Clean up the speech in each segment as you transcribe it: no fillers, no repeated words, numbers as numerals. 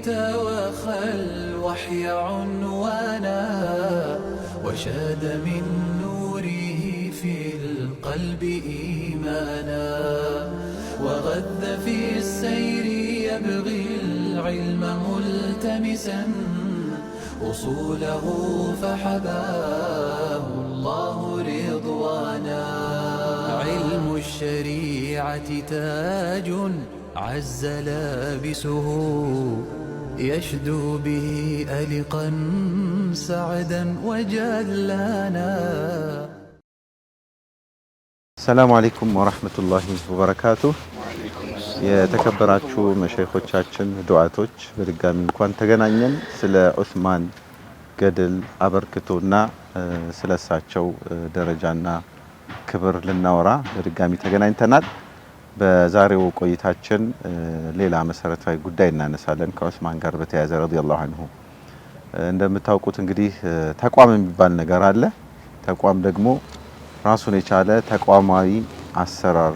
توخى الوحي عنوانا وشاد من نوره في القلب إيمانا وغذ في السير يبغي العلم ملتمسا أصوله فحباه الله رضوانا علم الشريعة تاج عز لابسه يشدو به ألقا سعدا وجلانا. السلام عليكم ورحمة الله وبركاته. የተከበራችሁ መሸይኾቻችን ዱዓቶች በድጋሚ እንኳን ተገናኘን። ስለ ዑስማን ገድል አበርክቶና ስለሳቸው ደረጃና ክብር ልናወራ በድጋሚ ተገናኝተናል። በዛሬው ቆይታችን ሌላ መሰረታዊ ጉዳይ እናነሳለን ከዑስማን ጋር በተያያዘ ረዲየላሁ ዐንሁ። እንደምታውቁት እንግዲህ ተቋም የሚባል ነገር አለ። ተቋም ደግሞ ራሱን የቻለ ተቋማዊ አሰራር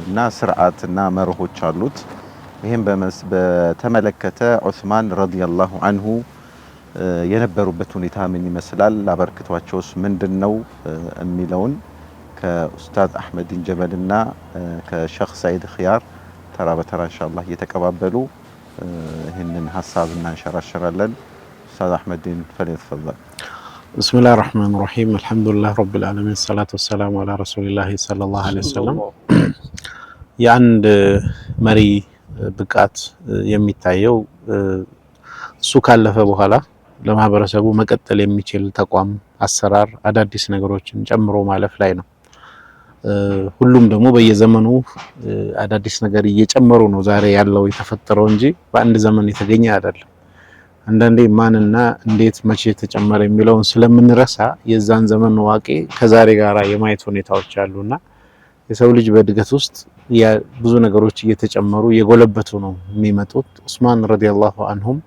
እና ስርዓትና መርሆች አሉት። ይሄን በተመለከተ ዑስማን ረዲየላሁ ዐንሁ የነበሩበት ሁኔታ ምን ይመስላል፣ አበርክቷቸውስ ምንድነው የሚለውን ከኡስታዝ አህመዲን ጀበልና ከሼኽ ሰዒድ ኺያር ተራ በተራ ኢንሻአላህ እየተቀባበሉ ይህንን ሐሳብ እናንሸራሽራለን። ኡስታዝ አህመዲን ፈሊተፈضل። بسم الله الرحمن الرحيم الحمد لله رب العالمين الصلاة والسلام على رسول الله صلى الله عليه وسلم። የአንድ መሪ ብቃት የሚታየው እሱ ካለፈ በኋላ ለማህበረሰቡ መቀጠል የሚችል ተቋም አሰራር አዳዲስ ነገሮችን ጨምሮ ማለፍ ላይ ነው። ሁሉም ደግሞ በየዘመኑ አዳዲስ ነገር እየጨመሩ ነው ዛሬ ያለው የተፈጠረው እንጂ በአንድ ዘመን የተገኘ አይደለም። አንዳንዴ ማንና እንዴት መቼ ተጨመረ የሚለውን ስለምንረሳ የዛን ዘመን ዋቂ ከዛሬ ጋራ የማየት ሁኔታዎች አሉና የሰው ልጅ በእድገት ውስጥ ብዙ ነገሮች እየተጨመሩ የጎለበቱ ነው የሚመጡት። ዑስማን ረዲየላሁ ዐንሁም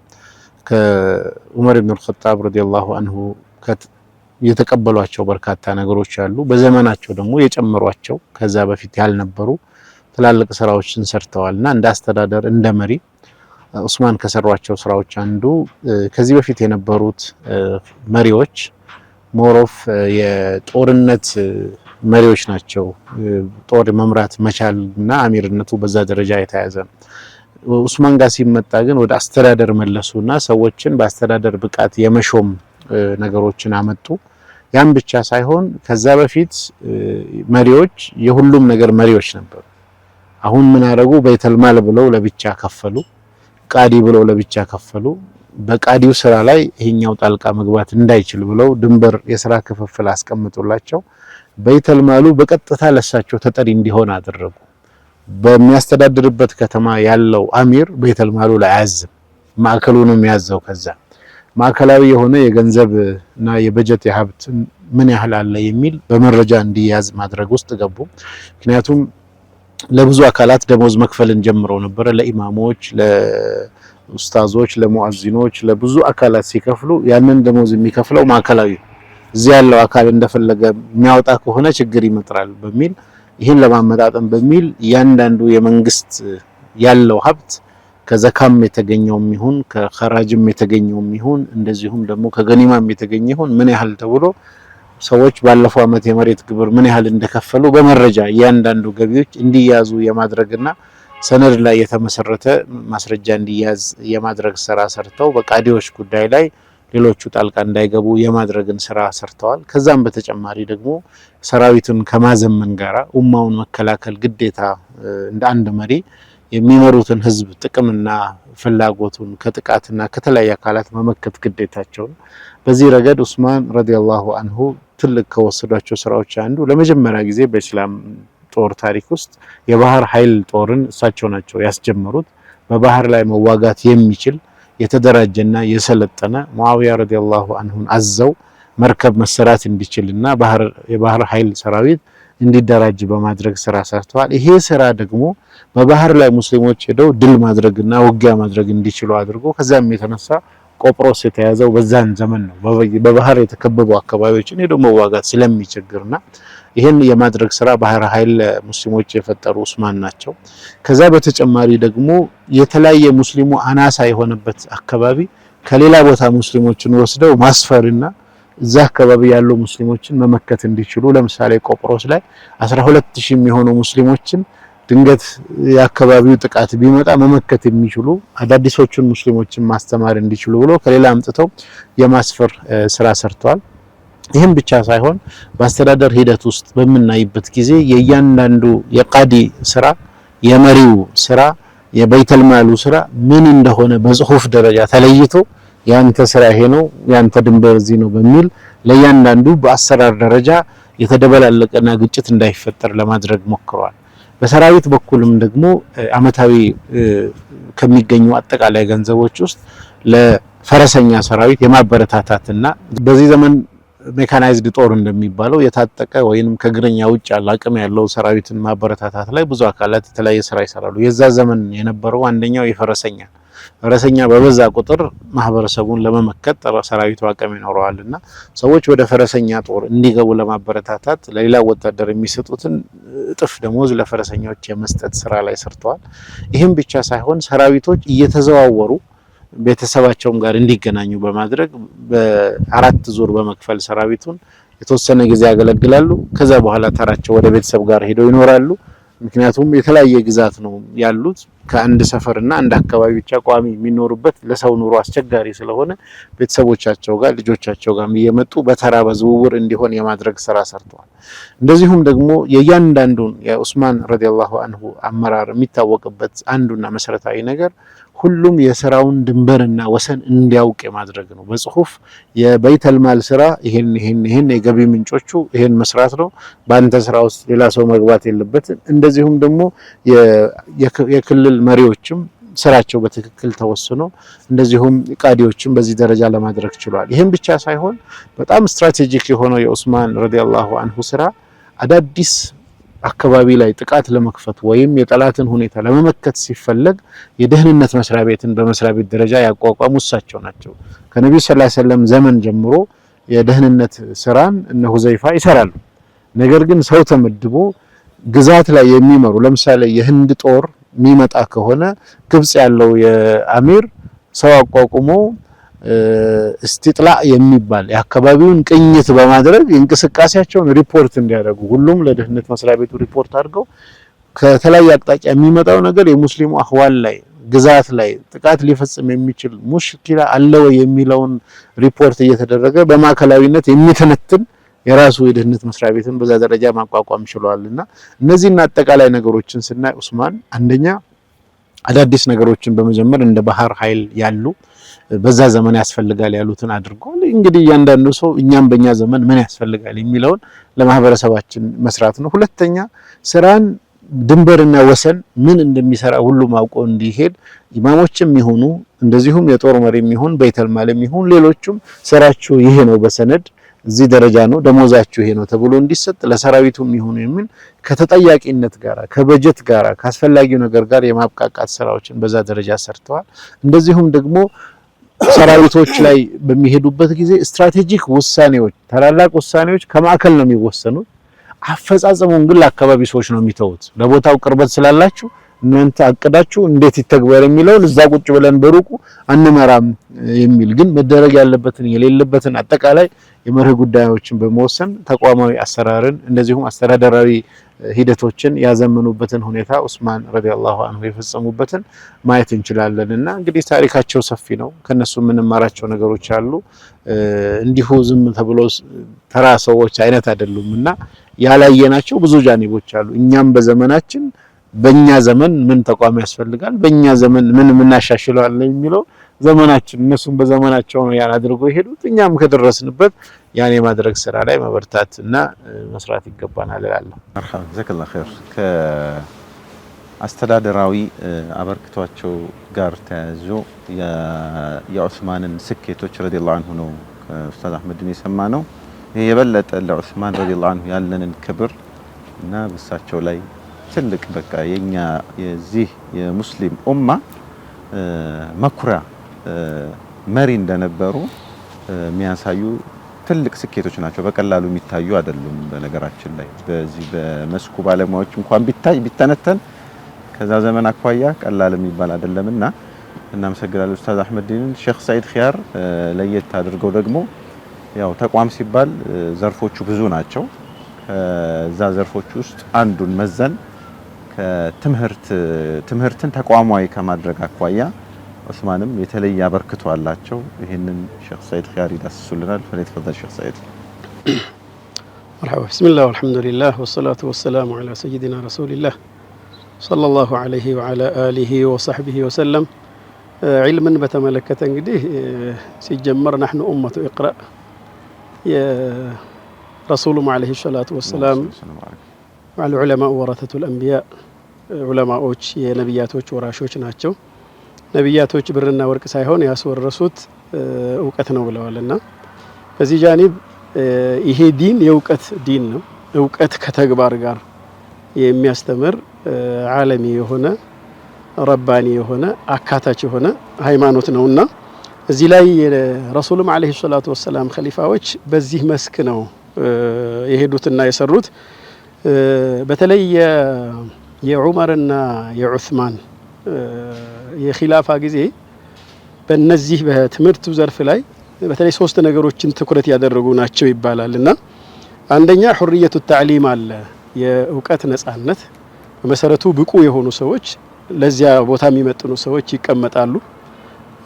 ከዑመር ኢብኑ አልኸጣብ ረዲየላሁ ዐንሁ የተቀበሏቸው በርካታ ነገሮች አሉ። በዘመናቸው ደግሞ የጨመሯቸው ከዛ በፊት ያልነበሩ ትላልቅ ስራዎችን ሰርተዋልና እንደ አስተዳደር እንደ መሪ ዑስማን ከሰሯቸው ስራዎች አንዱ ከዚህ በፊት የነበሩት መሪዎች ሞሮፍ የጦርነት መሪዎች ናቸው። ጦር መምራት መቻልና አሚርነቱ በዛ ደረጃ የተያዘ ነው። ዑስማን ጋር ሲመጣ ግን ወደ አስተዳደር መለሱና ሰዎችን በአስተዳደር ብቃት የመሾም ነገሮችን አመጡ። ያን ብቻ ሳይሆን ከዛ በፊት መሪዎች የሁሉም ነገር መሪዎች ነበሩ። አሁን ምን አደረጉ? በይተልማል ብለው ለብቻ ከፈሉ፣ ቃዲ ብለው ለብቻ ከፈሉ። በቃዲው ስራ ላይ ይሄኛው ጣልቃ መግባት እንዳይችል ብለው ድንበር የሥራ ክፍፍል አስቀምጡላቸው። በይተልማሉ በቀጥታ ለሳቸው ተጠሪ እንዲሆን አደረጉ። በሚያስተዳድርበት ከተማ ያለው አሚር በይተልማሉ ላይ አያዝም፣ ማዕከሉ ነው የሚያዘው። ከዛ ማዕከላዊ የሆነ የገንዘብ እና የበጀት የሀብት ምን ያህል አለ የሚል በመረጃ እንዲያዝ ማድረግ ውስጥ ገቡ። ምክንያቱም ለብዙ አካላት ደሞዝ መክፈልን ጀምረው ነበር። ለኢማሞች፣ ለኡስታዞች፣ ለሙአዚኖች፣ ለብዙ አካላት ሲከፍሉ ያንን ደሞዝ የሚከፍለው ማዕከላዊ እዚህ ያለው አካል እንደፈለገ የሚያወጣ ከሆነ ችግር ይመጣል በሚል ይሄን ለማመጣጠን በሚል ያንዳንዱ የመንግስት ያለው ሀብት ከዘካም የተገኘውም ይሁን ከኸራጅም የተገኘውም ይሁን እንደዚሁም ደግሞ ከገኒማም የተገኘ ይሁን ምን ያህል ተብሎ ሰዎች ባለፈው አመት የመሬት ግብር ምን ያህል እንደከፈሉ በመረጃ ያንዳንዱ ገቢዎች እንዲያዙ የማድረግና ሰነድ ላይ የተመሰረተ ማስረጃ እንዲያዝ የማድረግ ስራ ሰርተው በቃዲዎች ጉዳይ ላይ ሌሎቹ ጣልቃ እንዳይገቡ የማድረግን ስራ ሰርተዋል። ከዛም በተጨማሪ ደግሞ ሰራዊቱን ከማዘመን ጋራ ኡማውን መከላከል ግዴታ እንደ አንድ መሪ የሚመሩትን ህዝብ ጥቅምና ፍላጎቱን ከጥቃትና ከተለያየ አካላት መመከት ግዴታቸው ነው። በዚህ ረገድ ዑስማን ረዲየላሁ ዐንሁ ትልቅ ከወሰዷቸው ስራዎች አንዱ ለመጀመሪያ ጊዜ በእስላም ጦር ታሪክ ውስጥ የባህር ኃይል ጦርን እሳቸው ናቸው ያስጀመሩት። በባህር ላይ መዋጋት የሚችል የተደራጀና የሰለጠነ ሙአዊያ ረዲየላሁ ዐንሁን አዘው መርከብ መሰራት እንዲችልና የባህር ኃይል ሰራዊት እንዲደራጅ በማድረግ ስራ ሰርተዋል። ይሄ ስራ ደግሞ በባህር ላይ ሙስሊሞች ሄደው ድል ማድረግና ውጊያ ማድረግ እንዲችሉ አድርጎ ከዛም የተነሳ ቆጵሮስ የተያዘው በዛን ዘመን ነው። በባህር የተከበቡ አካባቢዎችን ሄደው መዋጋት ስለሚቸግርና ይሄን የማድረግ ስራ ባህር ኃይል ሙስሊሞች የፈጠሩ ዑስማን ናቸው። ከዛ በተጨማሪ ደግሞ የተለያየ ሙስሊሙ አናሳ የሆነበት አካባቢ ከሌላ ቦታ ሙስሊሞችን ወስደው ማስፈርና እዛ አካባቢ ያሉ ሙስሊሞችን መመከት እንዲችሉ ለምሳሌ ቆጵሮስ ላይ 12000 የሚሆኑ ሙስሊሞችን ድንገት የአካባቢው ጥቃት ቢመጣ መመከት የሚችሉ አዳዲሶቹን ሙስሊሞችን ማስተማር እንዲችሉ ብሎ ከሌላ አምጥተው የማስፈር ስራ ሰርተዋል። ይህም ብቻ ሳይሆን በአስተዳደር ሂደት ውስጥ በምናይበት ጊዜ የእያንዳንዱ የቃዲ ስራ፣ የመሪው ስራ፣ የበይተል ማሉ ስራ ምን እንደሆነ በጽሁፍ ደረጃ ተለይቶ ያንተ ስራ ይሄ ነው፣ ያንተ ድንበር እዚህ ነው በሚል ለእያንዳንዱ በአሰራር ደረጃ የተደበላለቀና ግጭት እንዳይፈጠር ለማድረግ ሞክረዋል። በሰራዊት በኩልም ደግሞ አመታዊ ከሚገኙ አጠቃላይ ገንዘቦች ውስጥ ለፈረሰኛ ሰራዊት የማበረታታትና በዚህ ዘመን ሜካናይዝድ ጦር እንደሚባለው የታጠቀ ወይንም ከእግረኛ ውጭ ያለ አቅም ያለው ሰራዊትን ማበረታታት ላይ ብዙ አካላት የተለያየ ስራ ይሰራሉ። የዛ ዘመን የነበረው አንደኛው ፈረሰኛ በበዛ ቁጥር ማህበረሰቡን ለመመከት ሰራዊቱ አቅም ይኖረዋልና ሰዎች ወደ ፈረሰኛ ጦር እንዲገቡ ለማበረታታት ለሌላ ወታደር የሚሰጡትን እጥፍ ደሞዝ ለፈረሰኞች የመስጠት ስራ ላይ ሰርተዋል። ይህም ብቻ ሳይሆን ሰራዊቶች እየተዘዋወሩ ቤተሰባቸውም ጋር እንዲገናኙ በማድረግ በአራት ዙር በመክፈል ሰራዊቱን የተወሰነ ጊዜ ያገለግላሉ። ከዛ በኋላ ተራቸው ወደ ቤተሰብ ጋር ሄደው ይኖራሉ። ምክንያቱም የተለያየ ግዛት ነው ያሉት። ከአንድ ሰፈርና አንድ አካባቢ ብቻ ቋሚ የሚኖሩበት ለሰው ኑሮ አስቸጋሪ ስለሆነ ቤተሰቦቻቸው ጋር ልጆቻቸው ጋር እየመጡ በተራ በዝውውር እንዲሆን የማድረግ ስራ ሰርተዋል። እንደዚሁም ደግሞ የእያንዳንዱን የዑስማን ረዲየላሁ አንሁ አመራር የሚታወቅበት አንዱና መሰረታዊ ነገር ሁሉም የስራውን ድንበርና ወሰን እንዲያውቅ የማድረግ ነው። በጽሁፍ የበይተል ማል ስራ ይሄን የገቢ ምንጮቹ ይሄን መስራት ነው፣ በአንተ ስራ ውስጥ ሌላ ሰው መግባት የለበትም። እንደዚሁም ደግሞ የክልል መሪዎችም ስራቸው በትክክል ተወስኖ እንደዚሁም ቃዲዎችም በዚህ ደረጃ ለማድረግ ችሏል። ይሄን ብቻ ሳይሆን በጣም ስትራቴጂክ የሆነው የዑስማን ረዲየላሁ አንሁ ስራ አዳዲስ አካባቢ ላይ ጥቃት ለመክፈት ወይም የጠላትን ሁኔታ ለመመከት ሲፈለግ የደህንነት መስሪያ ቤትን በመስሪያ ቤት ደረጃ ያቋቋሙ እሳቸው ናቸው። ከነብዩ ሰለላሁ ዐለይሂ ወሰለም ዘመን ጀምሮ የደህንነት ስራን እነ ሁዘይፋ ይሰራሉ። ነገር ግን ሰው ተመድቦ ግዛት ላይ የሚመሩ ለምሳሌ የህንድ ጦር የሚመጣ ከሆነ ግብጽ ያለው የአሚር ሰው አቋቁሞ እስቲጥላዕ የሚባል የአካባቢውን ቅኝት በማድረግ እንቅስቃሴያቸውን ሪፖርት እንዲያደርጉ ሁሉም ለደህንነት መስሪያ ቤቱ ሪፖርት አድርገው ከተለያየ አቅጣጫ የሚመጣው ነገር የሙስሊሙ አህዋል ላይ ግዛት ላይ ጥቃት ሊፈጽም የሚችል ሙሽኪላ አለ ወይ የሚለውን ሪፖርት እየተደረገ በማዕከላዊነት የሚተነትን የራሱ የደህንነት መስሪያ ቤትን በዛ ደረጃ ማቋቋም ችሏልና እነዚህና አጠቃላይ ነገሮችን ስናይ ዑስማን አንደኛ አዳዲስ ነገሮችን በመጀመር እንደ ባህር ኃይል ያሉ በዛ ዘመን ያስፈልጋል ያሉትን አድርጓል። እንግዲህ እያንዳንዱ ሰው እኛም በእኛ ዘመን ምን ያስፈልጋል የሚለውን ለማህበረሰባችን መስራት ነው። ሁለተኛ ስራን ድንበርና ወሰን ምን እንደሚሰራ ሁሉም አውቆ እንዲሄድ ኢማሞችም ይሁኑ እንደዚሁም የጦር መሪም ይሁን በይተል ማልም ይሁን ሌሎችም ስራችሁ ይሄ ነው፣ በሰነድ እዚህ ደረጃ ነው፣ ደሞዛችሁ ይሄ ነው ተብሎ እንዲሰጥ ለሰራዊቱም ይሁን የሚል ከተጠያቂነት ጋር ከበጀት ጋር ካስፈላጊው ነገር ጋር የማብቃቃት ስራዎችን በዛ ደረጃ ሰርተዋል። እንደዚሁም ደግሞ ሰራዊቶች ላይ በሚሄዱበት ጊዜ ስትራቴጂክ ውሳኔዎች፣ ታላላቅ ውሳኔዎች ከማዕከል ነው የሚወሰኑት። አፈጻጸሙን ግን ለአካባቢ ሰዎች ነው የሚተውት። ለቦታው ቅርበት ስላላችሁ እናንተ አቅዳችሁ እንዴት ይተግበር የሚለውን እዛ ቁጭ ብለን በሩቁ አንመራም የሚል ግን መደረግ ያለበትን የሌለበትን አጠቃላይ የመርህ ጉዳዮችን በመወሰን ተቋማዊ አሰራርን እንደዚሁም አስተዳደራዊ ሂደቶችን ያዘመኑበትን ሁኔታ ዑስማን ረዲየላሁ አንሁ የፈጸሙበትን ማየት እንችላለንና እንግዲህ ታሪካቸው ሰፊ ነው። ከነሱ የምንማራቸው ነገሮች አሉ። እንዲሁ ዝም ተብሎ ተራ ሰዎች አይነት አይደሉምና ያላየናቸው ብዙ ጃኒቦች አሉ። እኛም በዘመናችን በእኛ ዘመን ምን ተቋም ያስፈልጋል፣ በእኛ ዘመን ምን እናሻሽለው አለ የሚለው ዘመናችን እነሱም በዘመናቸው ነው ያን አድርገው የሄዱት። እኛም ከደረስንበት ያን የማድረግ ስራ ላይ መበርታትና መስራት ይገባናል እላለሁ። መርሐባ ጀዛከላሁ ኸይር። ከአስተዳደራዊ አበርክቷቸው ጋር ተያይዞ የዑስማንን ስኬቶች ረዲየላሁ አንሁ ነው ኡስታዝ አህመድን የሰማነው። ይሄ የበለጠ ለዑስማን ረዲየላሁ አንሁ ያለንን ክብር እና በሳቸው ላይ ትልቅ በቃ የኛ የዚህ የሙስሊም ኡማ መኩሪያ መሪ እንደነበሩ የሚያሳዩ ትልቅ ስኬቶች ናቸው። በቀላሉ የሚታዩ አይደሉም። በነገራችን ላይ በዚህ በመስኩ ባለሙያዎች እንኳን ቢተነተን ከዛ ዘመን አኳያ ቀላል የሚባል አይደለምና እናመሰግናለን ኡስታዝ አህመዲንን። ሼክ ሰዒድ ኺያር ለየት አድርገው ደግሞ ያው ተቋም ሲባል ዘርፎቹ ብዙ ናቸው። ከዛ ዘርፎቹ ውስጥ አንዱን መዘን ትምህርትን ተቋማዊ ከማድረግ አኳያ ዑስማንም የተለየ አበርክቶ አላቸው። ይሄንን ሼክ ሰዒድ ኺያር ይዳስሱልናል። ፈለተፈضل ሼክ ሰዒድ። مرحبا بسم الله والحمد لله والصلاة والسلام على سيدنا رسول الله صلى الله عليه وعلى آله وصحبه وسلم. علما بتملكة እንግዲህ ሲጀመር نحن أمة اقرأ رسولهم عليه الصلاة والسلام مع العلماء ورثة الأنبياء ዑለማዎች የነብያቶች ወራሾች ናቸው። ነብያቶች ብርና ወርቅ ሳይሆን ያስወረሱት እውቀት ነው ብለዋልና በዚህ ጃኒብ ይሄ ዲን የእውቀት ዲን ነው። እውቀት ከተግባር ጋር የሚያስተምር ዓለሚ የሆነ ረባኒ የሆነ አካታች የሆነ ሃይማኖት ነውና እዚህ ላይ ረሱሉም አለይሂ ሰላቱ ወሰላም ኸሊፋዎች በዚህ መስክ ነው የሄዱትና የሰሩት። በተለይ የዑመርና የዑስማን የኺላፋ ጊዜ በእነዚህ በትምህርቱ ዘርፍ ላይ በተለይ ሶስት ነገሮችን ትኩረት ያደረጉ ናቸው ይባላልና አንደኛ ሁርየቱ ተዕሊም አለ፣ የእውቀት ነጻነት። በመሰረቱ ብቁ የሆኑ ሰዎች ለዚያ ቦታ የሚመጥኑ ሰዎች ይቀመጣሉ።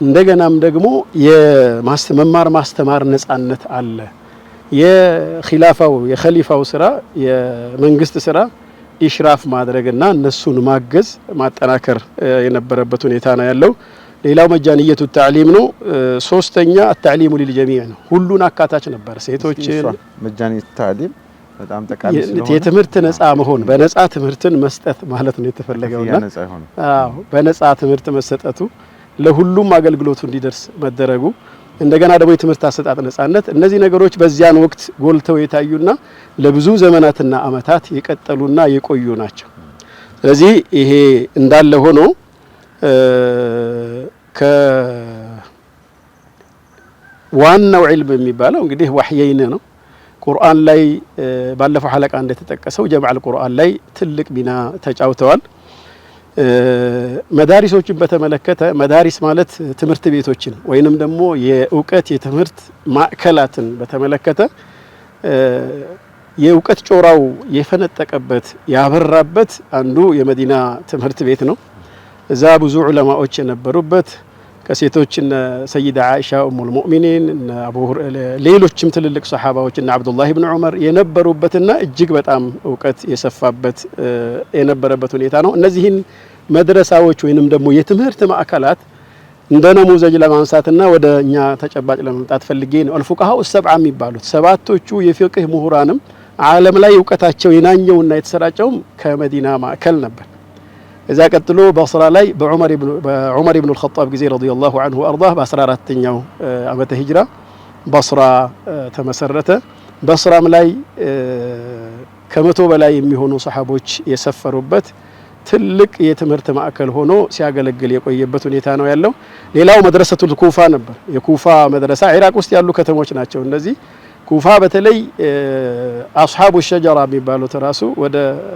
እንደገናም ደግሞ የመማር ማስተማር ነጻነት አለ። የኸሊፋው ስራ የመንግስት ስራ ኢሽራፍ ማድረግና እነሱን ማገዝ ማጠናከር የነበረበት ሁኔታ ነው ያለው። ሌላው መጃንየቱ ተዕሊም ነው። ሶስተኛ አተዕሊሙ ሊልጀሚዕ ነው። ሁሉን አካታች ነበር። ሴቶችን መጃንየቱ ተዕሊም በጣም ጠቃሚ ስለሆነ የትምህርት ነጻ መሆን በነጻ ትምህርትን መስጠት ማለት ነው የተፈለገውና አዎ በነጻ ትምህርት መሰጠቱ ለሁሉም አገልግሎቱ እንዲደርስ መደረጉ እንደገና ደግሞ የትምህርት አሰጣጥ ነጻነት እነዚህ ነገሮች በዚያን ወቅት ጎልተው የታዩና ለብዙ ዘመናትና አመታት የቀጠሉና የቆዩ ናቸው። ስለዚህ ይሄ እንዳለ ሆኖ ከዋናው ዒልም የሚባለው እንግዲህ ወህየይን ነው። ቁርአን ላይ ባለፈው ሐለቃ እንደተጠቀሰው ጀምዕ አልቁርአን ላይ ትልቅ ሚና ተጫውተዋል። መዳሪሶችን በተመለከተ መዳሪስ ማለት ትምህርት ቤቶችን ወይንም ደግሞ የእውቀት የትምህርት ማዕከላትን በተመለከተ የእውቀት ጮራው የፈነጠቀበት ያበራበት አንዱ የመዲና ትምህርት ቤት ነው። እዛ ብዙ ዑለማዎች የነበሩበት ከሴቶች እነ ሰይዳ አይሻ ኡሙል ሙእሚኒን እነ ሌሎችም ትልልቅ ሱሐባዎች እነ አብዱላህ ኢብኑ ዑመር የነበሩበትና እጅግ በጣም እውቀት የሰፋበት የነበረበት ሁኔታ ነው። እነዚህን መድረሳዎች ወይንም ደግሞ የትምህርት ማዕከላት እንደ ነሙዘጅ ለማንሳትና ወደኛ ተጨባጭ ለመምጣት ፈልጌ ነው። አልፉቃሃው ሰብዓ የሚባሉት ሰባቶቹ የፊቅህ ምሁራንም ዓለም ላይ እውቀታቸው የናኘውና የተሰራጨው ከመዲና ማዕከል ነበር። እዛ ቀጥሎ በስራ ላይ በዑመር ኢብኑ አልኸጣብ ጊዜ ረዲየላሁ ዐንሁ ወአርዳህ በ14ኛው ዓመተ ሂጅራ በስራ ተመሰረተ። በስራም ላይ ከመቶ በላይ የሚሆኑ ሰሃቦች የሰፈሩበት ትልቅ የትምህርት ማዕከል ሆኖ ሲያገለግል የቆየበት ሁኔታ ነው ያለው። ሌላው መድረሰቱል ኩፋ ነበር። የኩፋ መድረሳ ኢራቅ ውስጥ ያሉ ከተሞች ናቸው እነዚህ። ኩፋ በተለይ አስሐቡ ሸጀራ የሚባሉት ራሱ ወደ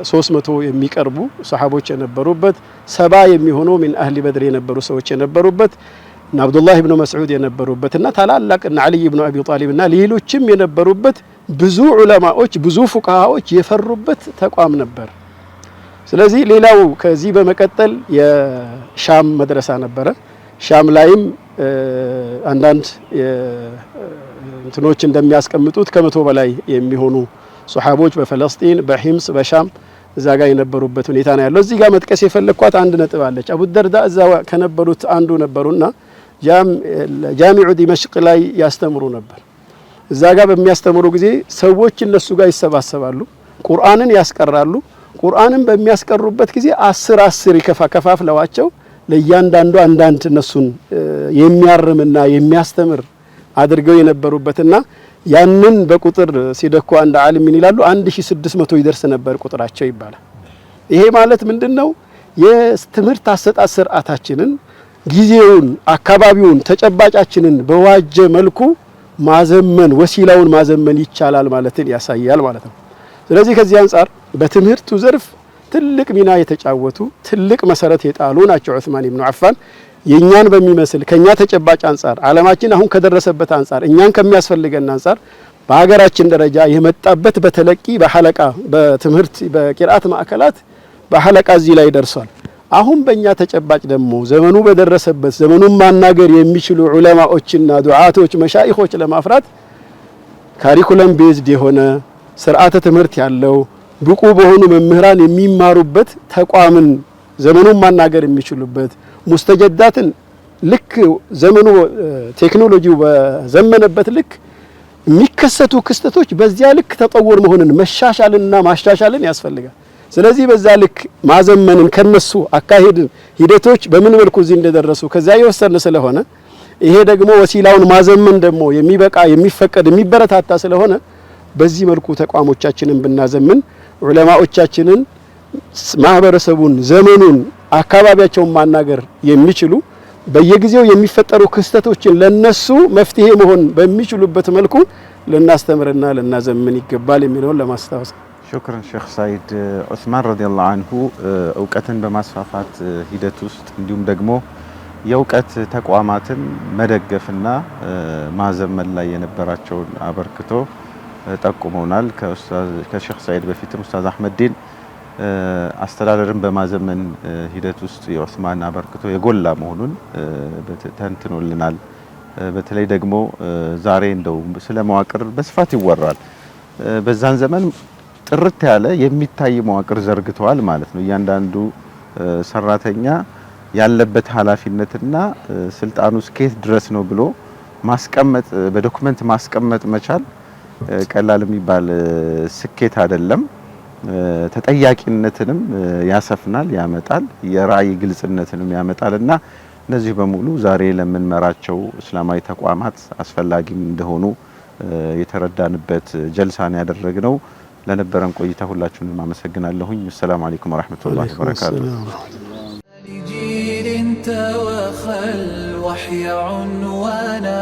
300 የሚቀርቡ ሰሃቦች የነበሩበት 70 የሚሆኑ ሚን አህሊ በድር የነበሩ ሰዎች የነበሩበት እና አብዱላህ ኢብኑ መስዑድ የነበሩበትና ታላላቅ እና አሊ ኢብኑ አቢ ጣሊብና ሌሎችም የነበሩበት ብዙ ዑለማዎች ብዙ ፉቃሃዎች የፈሩበት ተቋም ነበር። ስለዚህ ሌላው ከዚህ በመቀጠል የሻም መድረሳ ነበረ። ሻም ላይም አንዳንድ እንትኖች እንደሚያስቀምጡት ከመቶ በላይ የሚሆኑ ሱሐቦች በፈለስጢን በሂምስ በሻም እዛ ጋር የነበሩበት ሁኔታ ነው ያለው። እዚህ ጋር መጥቀስ የፈለኳት አንድ ነጥብ አለች። አቡ ደርዳ እዛ ከነበሩት አንዱ ነበሩና ጃሚዑ ዲመሽቅ ላይ ያስተምሩ ነበር። እዛ ጋር በሚያስተምሩ ጊዜ ሰዎች እነሱ ጋር ይሰባሰባሉ፣ ቁርአንን ያስቀራሉ። ቁርአንን በሚያስቀሩበት ጊዜ 10 ከፋፍለዋቸው ለእያንዳንዱ አንዳንድ እነሱን የሚያርምና የሚያስተምር አድርገው የነበሩበትና ያንን በቁጥር ሲደኩ አንድ ዓሊም ምን ይላሉ 1600 ይደርስ ነበር ቁጥራቸው ይባላል። ይሄ ማለት ምንድነው? የትምህርት አሰጣጥ ስርዓታችንን ጊዜውን አካባቢውን ተጨባጫችንን በዋጀ መልኩ ማዘመን ወሲላውን ማዘመን ይቻላል ማለትን ያሳያል ማለት ነው። ስለዚህ ከዚህ አንፃር በትምህርቱ ዘርፍ ትልቅ ሚና የተጫወቱ ትልቅ መሰረት የጣሉ ናቸው ዑስማን ኢብኑ አፋን። የኛን በሚመስል ከኛ ተጨባጭ አንፃር ዓለማችን አሁን ከደረሰበት አንፃር እኛን ከሚያስፈልገን አንፃር በሀገራችን ደረጃ የመጣበት በተለቂ በሐለቃ በትምህርት በቂርአት ማዕከላት በሐለቃ እዚህ ላይ ደርሷል። አሁን በእኛ ተጨባጭ ደግሞ ዘመኑ በደረሰበት ዘመኑን ማናገር የሚችሉ ዑለማዎችና ዱዓቶች መሻይኾች ለማፍራት ካሪኩለም ቤዝድ የሆነ ስርዓተ ትምህርት ያለው ብቁ በሆኑ መምህራን የሚማሩበት ተቋምን ዘመኑን ማናገር የሚችሉበት ሙስተጀዳትን ልክ ዘመኑ ቴክኖሎጂው በዘመነበት ልክ የሚከሰቱ ክስተቶች በዚያ ልክ ተጠወር መሆንን መሻሻልና ማሻሻልን ያስፈልጋል። ስለዚህ በዛ ልክ ማዘመንን ከነሱ አካሄድን ሂደቶች በምን መልኩ እዚህ እንደደረሱ ከዚያ የወሰነ ስለሆነ ይሄ ደግሞ ወሲላውን ማዘመን ደግሞ የሚበቃ የሚፈቀድ የሚበረታታ ስለሆነ በዚህ መልኩ ተቋሞቻችንን ብናዘምን ዑለማዎቻችንን ማህበረሰቡን ዘመኑን አካባቢያቸውን ማናገር የሚችሉ በየጊዜው የሚፈጠሩ ክስተቶችን ለነሱ መፍትሄ መሆን በሚችሉበት መልኩ ልናስተምርና ልናዘምን ይገባል የሚለውን ለማስታወስ። ሹክራን ሼክ ሳይድ። ዑስማን ረዲየላሁ አንሁ እውቀትን በማስፋፋት ሂደት ውስጥ እንዲሁም ደግሞ የእውቀት ተቋማትን መደገፍና ማዘመን ላይ የነበራቸውን አበርክቶ ጠቁመውናል። ከሼክ ሳይድ በፊትም ኡስታዝ አህመዲን አስተዳደርን በማዘመን ሂደት ውስጥ የዑስማን አበርክቶ የጎላ መሆኑን ተንትኖልናል። በተለይ ደግሞ ዛሬ እንደው ስለ መዋቅር በስፋት ይወራል። በዛን ዘመን ጥርት ያለ የሚታይ መዋቅር ዘርግተዋል ማለት ነው። እያንዳንዱ ሰራተኛ ያለበት ኃላፊነትና ስልጣኑ እስከየት ድረስ ነው ብሎ ማስቀመጥ በዶክመንት ማስቀመጥ መቻል ቀላል የሚባል ስኬት አይደለም። ተጠያቂነትንም ያሰፍናል፣ ያመጣል፣ የራዕይ ግልጽነትንም ያመጣልና እነዚህ በሙሉ ዛሬ ለምንመራቸው እስላማዊ ተቋማት አስፈላጊም እንደሆኑ የተረዳንበት ጀልሳን ያደረግነው። ለነበረን ቆይታ ሁላችሁንም አመሰግናለሁኝ። ሰላም አለይኩም ወራህመቱላሂ ወበረካቱ። توخل وحي عنوانا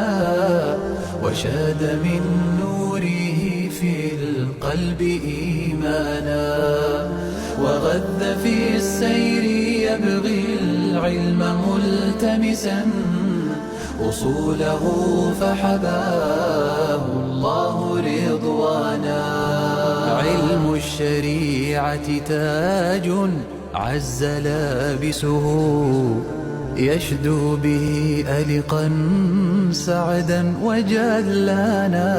وشاد من نوره في القلب إيمانا وغذ في السير يبغي العلم ملتمسا أصوله فحباه الله رضوانا علم الشريعة تاج عز لابسه يشدو به ألقا سعدا وجلانا